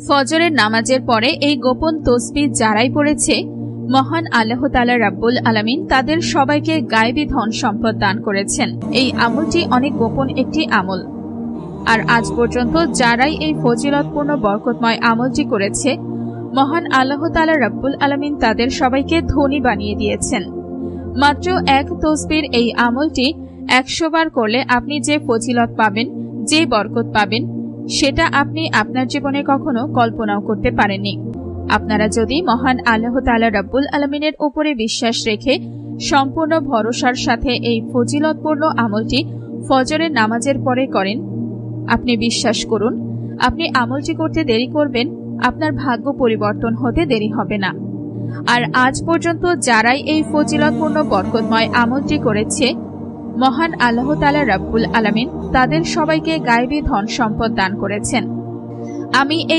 ফজরের নামাজের পরে এই গোপন তসবিহ যারাই পড়েছে, মহান আল্লাহ তাআলা রাব্বুল আলামিন তাদের সবাইকে গায়েবী ধন সম্পদ দান করেছেন। এই আমলটি অনেক গোপন একটি আমল, আর আজ পর্যন্ত যারাই এই ফজিলতপূর্ণ বরকতময় আমলটি করেছে, মহান আল্লাহ তাআলা রাব্বুল আলামিন তাদের সবাইকে ধনী বানিয়ে দিয়েছেন। মাত্র এক তসবির এই আমলটি 100 বার করলে আপনি যে ফজিলত পাবেন, যে বরকত পাবেন, সেটা আপনি আপনার জীবনে কখনো কল্পনাও করতে পারেননি। আপনারা যদি মহান আল্লাহ তাআলা রাব্বুল আলামিনের উপরে বিশ্বাস রেখে সম্পূর্ণ ভরসার সাথে এই ফজিলতপূর্ণ আমলটি ফজরের নামাজের পরে করেন, আপনি বিশ্বাস করুন, আপনি আমলটি করতে দেরি করবেন, আপনার ভাগ্য পরিবর্তন হতে দেরি হবে না। আর আজ পর্যন্ত যারাই এই ফজিলতপূর্ণ বরকতময় আমলটি করেছে, মহান আল্লাহ তাআলা রাব্বুল আলামিন তাদের সবাইকে গায়েবী ধন সম্পদ দান করেছেন। আমি এই